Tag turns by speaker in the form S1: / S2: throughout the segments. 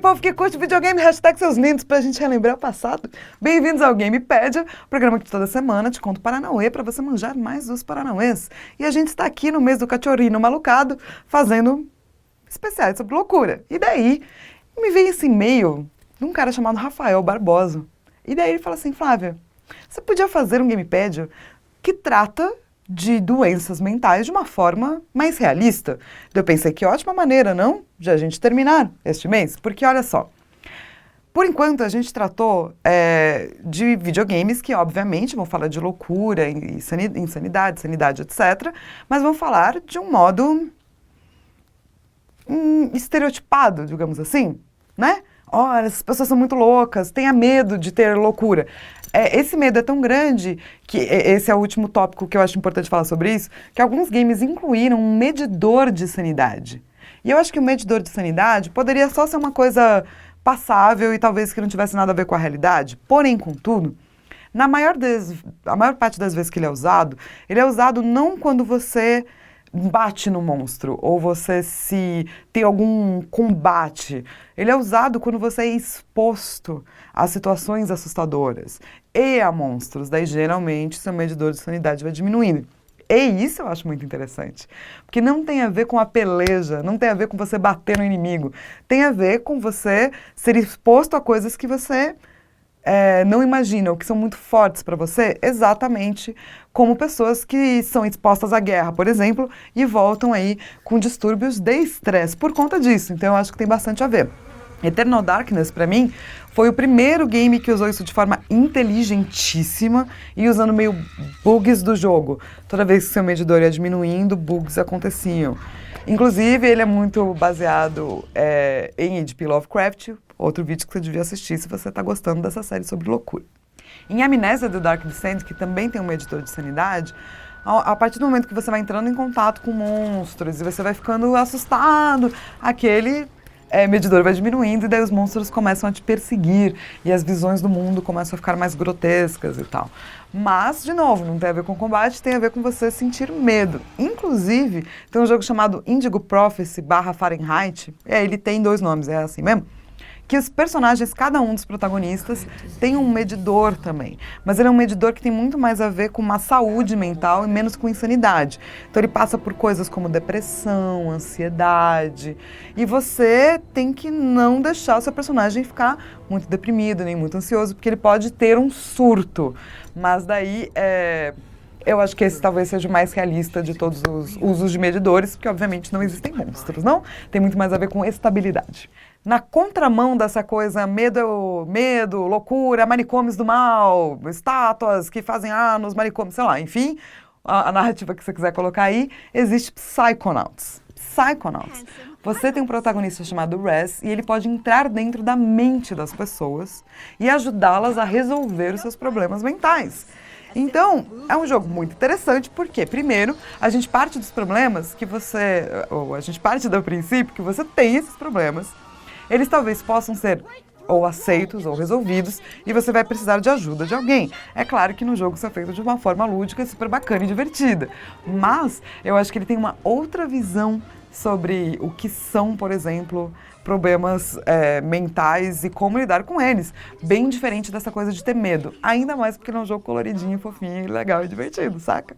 S1: povo que curte videogame, hashtag seus lindos pra gente relembrar o passado. Bem-vindos ao Gamepédia, programa que toda semana te conta o Paranauê pra você manjar mais dos Paranauês. E a gente está aqui no mês do cachorrinho malucado, fazendo especiais sobre loucura. E daí, me veio esse e-mail de um cara chamado Rafael Barbosa. E daí ele fala assim, Flávia, você podia fazer um Gamepédia que trata de doenças mentais de uma forma mais realista. Eu pensei, que ótima maneira, não? De a gente terminar este mês. Porque, olha só, por enquanto a gente tratou de videogames que, obviamente, vão falar de loucura, insanidade, sanidade, etc. Mas vão falar de um modo estereotipado, digamos assim, né? Olha, essas pessoas são muito loucas, tenha medo de ter loucura. Esse medo é tão grande, que esse é o último tópico que eu acho importante falar sobre isso, que alguns games incluíram um medidor de sanidade. E eu acho que o medidor de sanidade poderia só ser uma coisa passável e talvez que não tivesse nada a ver com a realidade. Porém, contudo, a maior parte das vezes que ele é usado não quando você bate no monstro, ou você tem algum combate. Ele é usado quando você é exposto a situações assustadoras e a monstros. Daí, geralmente, seu medidor de sanidade vai diminuindo. E isso eu acho muito interessante, porque não tem a ver com a peleja, não tem a ver com você bater no inimigo, tem a ver com você ser exposto a coisas que você não imagina, ou que são muito fortes para você, exatamente como pessoas que são expostas à guerra, por exemplo, e voltam aí com distúrbios de estresse por conta disso. Então eu acho que tem bastante a ver. Eternal Darkness, para mim, foi o primeiro game que usou isso de forma inteligentíssima e usando meio bugs do jogo. Toda vez que seu medidor ia diminuindo, bugs aconteciam. Inclusive, ele é muito baseado em H.P. Lovecraft, outro vídeo que você devia assistir se você está gostando dessa série sobre loucura. Em Amnésia The Dark Descent, que também tem um medidor de sanidade, a partir do momento que você vai entrando em contato com monstros e você vai ficando assustado, aquele medidor vai diminuindo e daí os monstros começam a te perseguir e as visões do mundo começam a ficar mais grotescas e tal. Mas, de novo, não tem a ver com combate, tem a ver com você sentir medo. Inclusive, tem um jogo chamado Indigo Prophecy /Fahrenheit, ele tem 2 nomes, é assim mesmo? Que os personagens, cada um dos protagonistas, tem um medidor também. Mas ele é um medidor que tem muito mais a ver com uma saúde mental e menos com insanidade. Então ele passa por coisas como depressão, ansiedade. E você tem que não deixar o seu personagem ficar muito deprimido, nem muito ansioso, porque ele pode ter um surto. Mas daí, eu acho que esse talvez seja o mais realista de todos os usos de medidores, porque obviamente não existem monstros, não? Tem muito mais a ver com estabilidade. Na contramão dessa coisa, medo, loucura, manicômios do mal, estátuas que fazem nos manicômios, sei lá, enfim, a narrativa que você quiser colocar aí, existe Psychonauts. Psychonauts. Você tem um protagonista chamado Rez e ele pode entrar dentro da mente das pessoas e ajudá-las a resolver os seus problemas mentais. Então, é um jogo muito interessante porque, primeiro, a gente parte dos problemas que a gente parte do princípio que você tem esses problemas. Eles talvez possam ser ou aceitos ou resolvidos e você vai precisar de ajuda de alguém. É claro que no jogo isso é feito de uma forma lúdica, super bacana e divertida. Mas eu acho que ele tem uma outra visão sobre o que são, por exemplo, problemas mentais e como lidar com eles. Bem diferente dessa coisa de ter medo. Ainda mais porque ele é um jogo coloridinho, fofinho, legal e divertido, saca?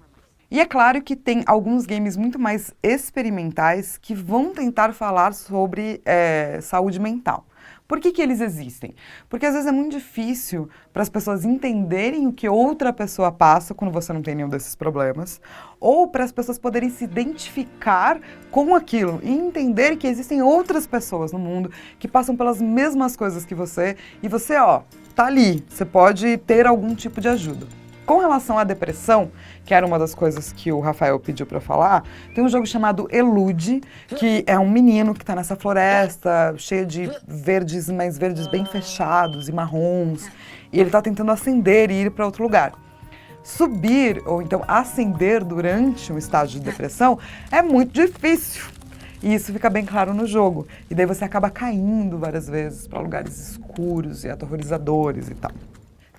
S1: E é claro que tem alguns games muito mais experimentais que vão tentar falar sobre saúde mental. Por que eles existem? Porque às vezes é muito difícil para as pessoas entenderem o que outra pessoa passa quando você não tem nenhum desses problemas, ou para as pessoas poderem se identificar com aquilo e entender que existem outras pessoas no mundo que passam pelas mesmas coisas que você e você, tá ali, você pode ter algum tipo de ajuda. Com relação à depressão, que era uma das coisas que o Rafael pediu para eu falar, tem um jogo chamado Elude, que é um menino que está nessa floresta cheia de verdes, mas verdes bem fechados e marrons, e ele está tentando ascender e ir para outro lugar. Subir, ou então ascender durante um estágio de depressão, é muito difícil. E isso fica bem claro no jogo. E daí você acaba caindo várias vezes para lugares escuros e aterrorizadores e tal.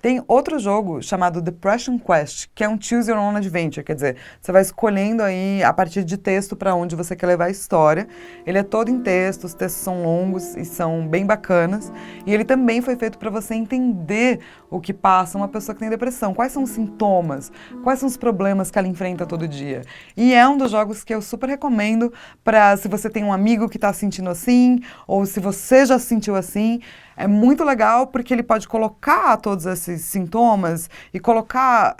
S1: Tem outro jogo chamado Depression Quest, que é um Choose Your Own Adventure, quer dizer, você vai escolhendo aí a partir de texto para onde você quer levar a história. Ele é todo em texto, os textos são longos e são bem bacanas. E ele também foi feito para você entender o que passa uma pessoa que tem depressão. Quais são os sintomas, quais são os problemas que ela enfrenta todo dia. E é um dos jogos que eu super recomendo para se você tem um amigo que está se sentindo assim, ou se você já se sentiu assim. É muito legal porque ele pode colocar todos esses sintomas e colocar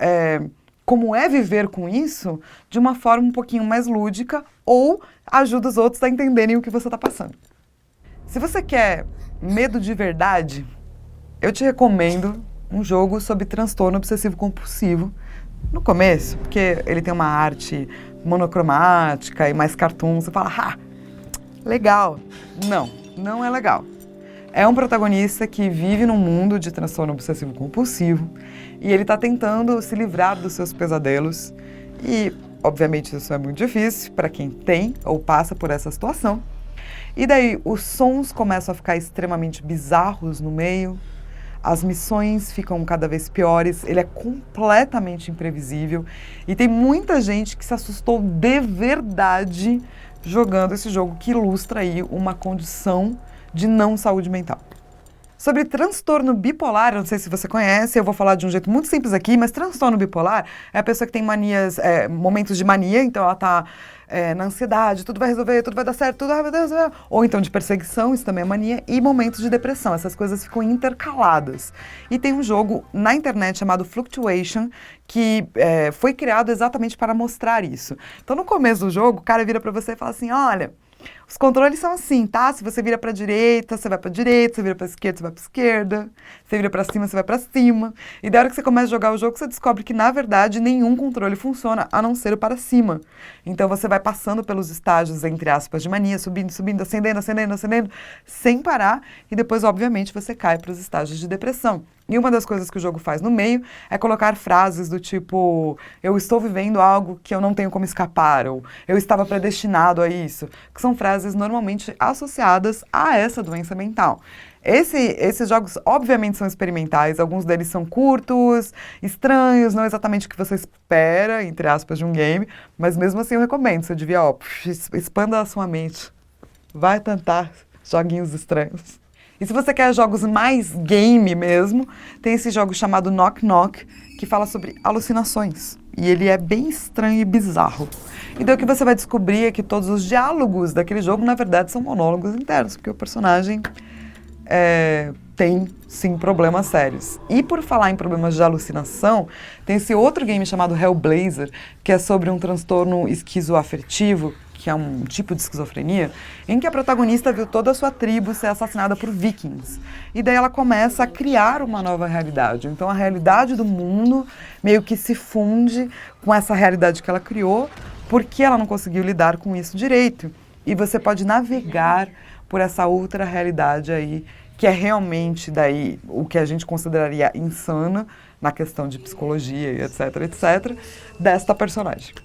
S1: como é viver com isso de uma forma um pouquinho mais lúdica ou ajuda os outros a entenderem o que você está passando. Se você quer medo de verdade, eu te recomendo um jogo sobre transtorno obsessivo-compulsivo. No começo, porque ele tem uma arte monocromática e mais cartoon, você fala, legal. Não, não é legal. É um protagonista que vive num mundo de transtorno obsessivo-compulsivo e ele está tentando se livrar dos seus pesadelos e, obviamente, isso é muito difícil para quem tem ou passa por essa situação. E daí os sons começam a ficar extremamente bizarros no meio, as missões ficam cada vez piores, ele é completamente imprevisível e tem muita gente que se assustou de verdade jogando esse jogo que ilustra aí uma condição de não saúde mental. Sobre transtorno bipolar, eu não sei se você conhece, eu vou falar de um jeito muito simples aqui, mas transtorno bipolar é a pessoa que tem manias, momentos de mania, então ela está na ansiedade, tudo vai resolver, tudo vai dar certo, tudo, meu Deus, ou então de perseguição, isso também é mania, e momentos de depressão, essas coisas ficam intercaladas. E tem um jogo na internet chamado Fluctuation, que foi criado exatamente para mostrar isso. Então no começo do jogo, o cara vira para você e fala assim, olha, os controles são assim, tá? Se você vira pra direita, você vai pra direita, você vira pra esquerda, você vai pra esquerda, você vira pra cima, você vai pra cima. E da hora que você começa a jogar o jogo, você descobre que, na verdade, nenhum controle funciona, a não ser o para cima. Então você vai passando pelos estágios, entre aspas, de mania, subindo, subindo, acendendo, acendendo, acendendo, sem parar, e depois, obviamente, você cai para os estágios de depressão. E uma das coisas que o jogo faz no meio é colocar frases do tipo, eu estou vivendo algo que eu não tenho como escapar, ou eu estava predestinado a isso, que são frases normalmente associadas a essa doença mental. Esses jogos, obviamente, são experimentais, alguns deles são curtos, estranhos, não exatamente o que você espera, entre aspas, de um game, mas mesmo assim eu recomendo, você devia, expanda a sua mente, vai tentar joguinhos estranhos. E se você quer jogos mais game mesmo, tem esse jogo chamado Knock Knock, que fala sobre alucinações. E ele é bem estranho e bizarro. Então o que você vai descobrir é que todos os diálogos daquele jogo, na verdade, são monólogos internos, porque o personagem tem, sim, problemas sérios. E por falar em problemas de alucinação, tem esse outro game chamado Hellblazer, que é sobre um transtorno esquizoafetivo, que é um tipo de esquizofrenia, em que a protagonista viu toda a sua tribo ser assassinada por vikings. E daí ela começa a criar uma nova realidade. Então a realidade do mundo meio que se funde com essa realidade que ela criou, porque ela não conseguiu lidar com isso direito. E você pode navegar por essa outra realidade aí, que é realmente daí o que a gente consideraria insana, na questão de psicologia e etc, etc, desta personagem.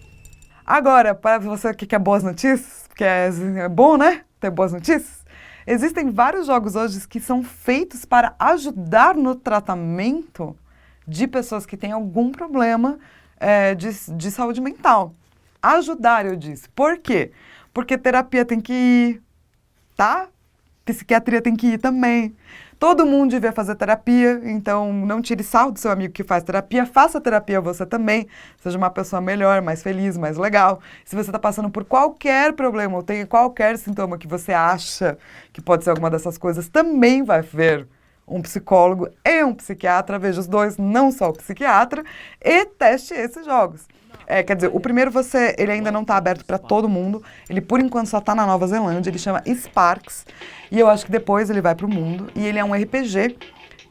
S1: Agora, para você que quer boas notícias, porque é bom, né, ter boas notícias, existem vários jogos hoje que são feitos para ajudar no tratamento de pessoas que têm algum problema de saúde mental. Ajudar, eu disse. Por quê? Porque terapia tem que ir, tá? Psiquiatria tem que ir também. Todo mundo devia fazer terapia, então não tire sarro do seu amigo que faz terapia, faça terapia você também, seja uma pessoa melhor, mais feliz, mais legal. Se você está passando por qualquer problema ou tem qualquer sintoma que você acha que pode ser alguma dessas coisas, também vai ver um psicólogo e um psiquiatra, veja os dois, não só o psiquiatra, e teste esses jogos. Quer dizer, o primeiro ele ainda não está aberto para todo mundo, ele por enquanto só está na Nova Zelândia, ele chama Sparks, e eu acho que depois ele vai para o mundo, e ele é um RPG,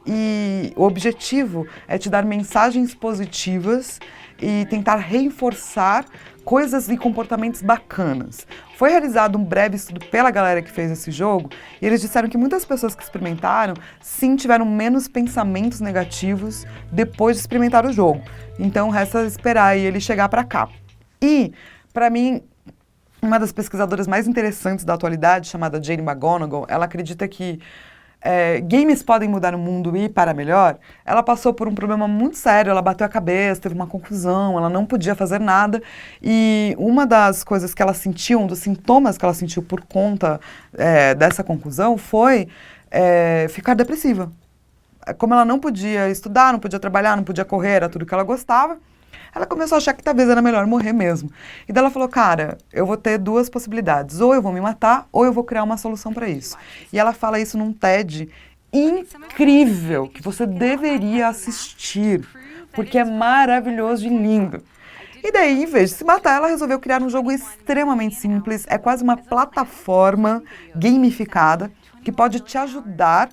S1: e o objetivo é te dar mensagens positivas e tentar reforçar coisas e comportamentos bacanas. Foi realizado um breve estudo pela galera que fez esse jogo, e eles disseram que muitas pessoas que experimentaram, sim, tiveram menos pensamentos negativos depois de experimentar o jogo. Então, resta esperar ele chegar para cá. E, para mim, uma das pesquisadoras mais interessantes da atualidade, chamada Jane McGonigal, ela acredita que games podem mudar o mundo e para melhor, ela passou por um problema muito sério, ela bateu a cabeça, teve uma confusão, ela não podia fazer nada, e uma das coisas que ela sentiu, um dos sintomas que ela sentiu por conta dessa confusão foi ficar depressiva. Como ela não podia estudar, não podia trabalhar, não podia correr, era tudo que ela gostava, ela começou a achar que talvez era melhor morrer mesmo. E daí ela falou, cara, eu vou ter duas possibilidades. Ou eu vou me matar, ou eu vou criar uma solução para isso. E ela fala isso num TED incrível, que você deveria assistir, porque é maravilhoso e lindo. E daí, em vez de se matar, ela resolveu criar um jogo extremamente simples, é quase uma plataforma gamificada, que pode te ajudar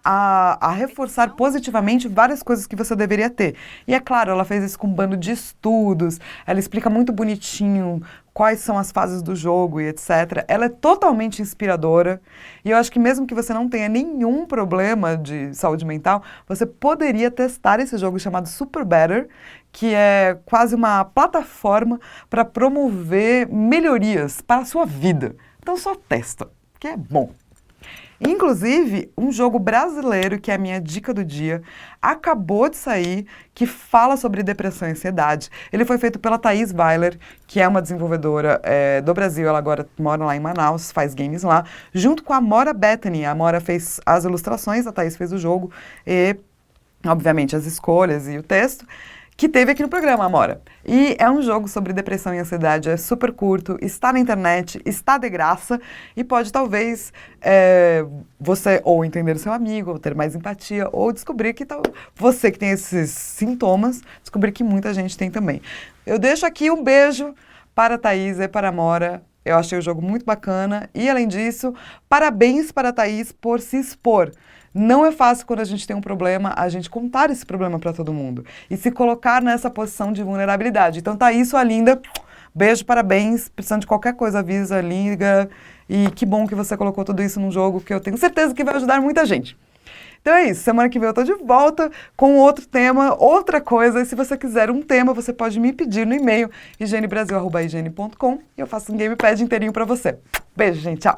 S1: a reforçar positivamente várias coisas que você deveria ter. E é claro, ela fez isso com um bando de estudos, ela explica muito bonitinho quais são as fases do jogo e etc. Ela é totalmente inspiradora e eu acho que mesmo que você não tenha nenhum problema de saúde mental, você poderia testar esse jogo chamado Super Better, que é quase uma plataforma para promover melhorias para a sua vida. Então só testa, que é bom. Inclusive, um jogo brasileiro, que é a minha dica do dia, acabou de sair, que fala sobre depressão e ansiedade. Ele foi feito pela Thaís Weiler, que é uma desenvolvedora do Brasil, ela agora mora lá em Manaus, faz games lá, junto com a Mora Bethany. A Mora fez as ilustrações, a Thaís fez o jogo e, obviamente, as escolhas e o texto, que teve aqui no programa, Amora. E é um jogo sobre depressão e ansiedade, é super curto, está na internet, está de graça e pode talvez você ou entender o seu amigo, ou ter mais empatia, ou descobrir que você que tem esses sintomas, descobrir que muita gente tem também. Eu deixo aqui um beijo para a Thaís e para a Amora. Eu achei o jogo muito bacana e, além disso, parabéns para a Thaís por se expor. Não é fácil quando a gente tem um problema, a gente contar esse problema para todo mundo e se colocar nessa posição de vulnerabilidade. Então, Thaís, sua linda, beijo, parabéns, precisando de qualquer coisa, avisa, liga, e que bom que você colocou tudo isso num jogo que eu tenho certeza que vai ajudar muita gente. Então é isso, semana que vem eu tô de volta com outro tema, outra coisa, e se você quiser um tema, você pode me pedir no e-mail higienebrasil@higiene.com e eu faço um gamepad inteirinho para você. Beijo, gente, tchau!